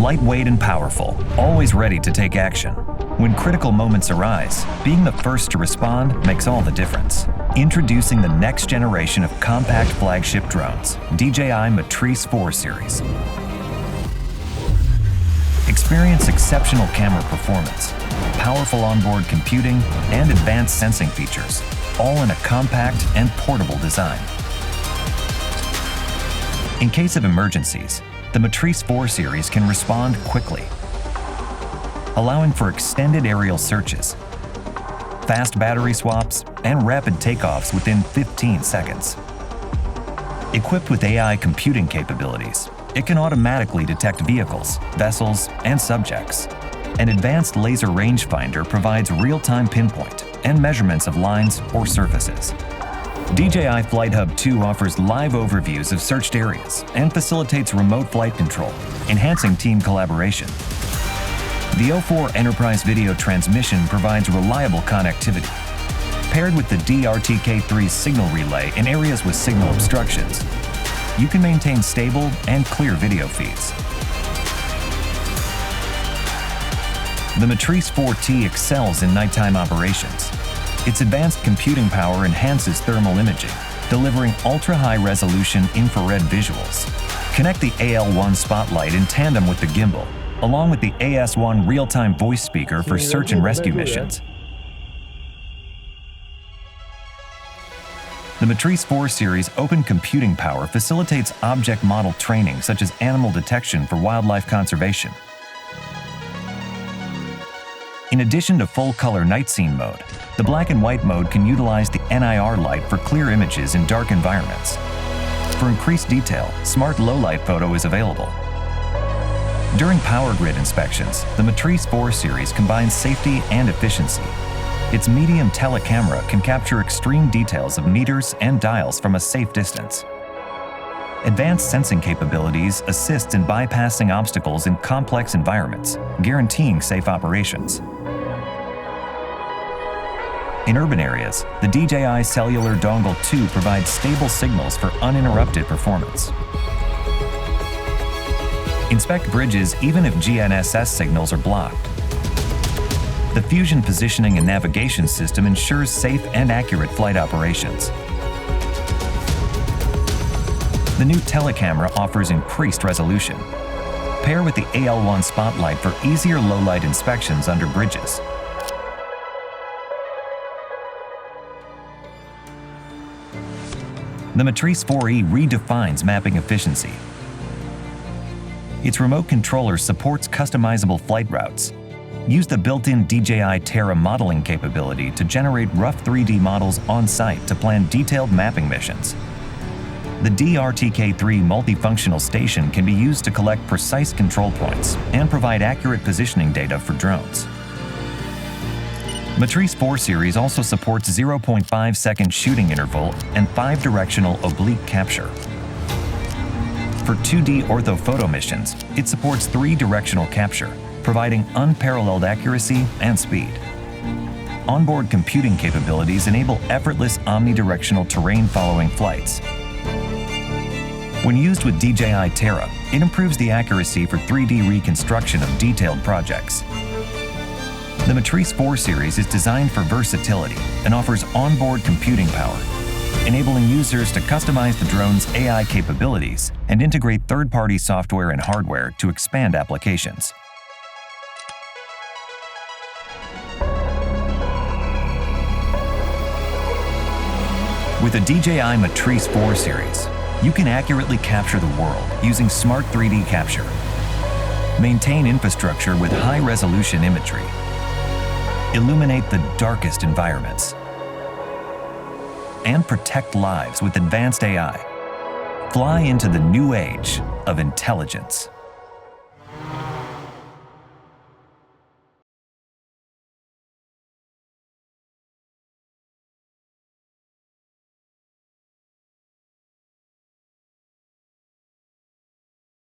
Lightweight and powerful, always ready to take action. When critical moments arise, being the first to respond makes all the difference. Introducing the next generation of compact flagship drones, DJI Matrice 4 series. Experience exceptional camera performance, powerful onboard computing, and advanced sensing features, all in a compact and portable design. In case of emergencies, the Matrice 4 series can respond quickly, allowing for extended aerial searches, fast battery swaps, and rapid takeoffs within 15 seconds. Equipped with AI computing capabilities, it can automatically detect vehicles, vessels, and subjects. An advanced laser rangefinder provides real-time pinpoint and measurements of lines or surfaces. DJI Flight Hub 2 offers live overviews of searched areas and facilitates remote flight control, enhancing team collaboration. The O4 Enterprise Video Transmission provides reliable connectivity. Paired with the DRTK3 signal relay in areas with signal obstructions, you can maintain stable and clear video feeds. The Matrice 4T excels in nighttime operations. Its advanced computing power enhances thermal imaging, delivering ultra-high-resolution infrared visuals. Connect the AL1 spotlight in tandem with the gimbal, along with the AS1 real-time voice speaker for search and rescue missions. The Matrice 4 series open computing power facilitates object model training such as animal detection for wildlife conservation. In addition to full-color night scene mode, the black and white mode can utilize the NIR light for clear images in dark environments. For increased detail, Smart Low-Light Photo is available. During power grid inspections, the Matrice 4 series combines safety and efficiency. Its medium telecamera can capture extreme details of meters and dials from a safe distance. Advanced sensing capabilities assist in bypassing obstacles in complex environments, guaranteeing safe operations. In urban areas, the DJI Cellular Dongle 2 provides stable signals for uninterrupted performance. Inspect bridges even if GNSS signals are blocked. The Fusion Positioning and Navigation System ensures safe and accurate flight operations. The new telecamera offers increased resolution. Pair with the AL1 spotlight for easier low-light inspections under bridges. The Matrice 4E redefines mapping efficiency. Its remote controller supports customizable flight routes. Use the built-in DJI Terra modeling capability to generate rough 3D models on-site to plan detailed mapping missions. The DRTK3 multifunctional station can be used to collect precise control points and provide accurate positioning data for drones. Matrice 4 series also supports 0.5-second shooting interval and 5-directional oblique capture. For 2D orthophoto missions, it supports 3-directional capture, providing unparalleled accuracy and speed. Onboard computing capabilities enable effortless omnidirectional terrain-following flights. When used with DJI Terra, it improves the accuracy for 3D reconstruction of detailed projects. The Matrice 4 series is designed for versatility and offers onboard computing power, enabling users to customize the drone's AI capabilities and integrate third-party software and hardware to expand applications. With the DJI Matrice 4 series, you can accurately capture the world using smart 3D capture, maintain infrastructure with high-resolution imagery, illuminate the darkest environments, and protect lives with advanced AI. Fly into the new age of intelligence.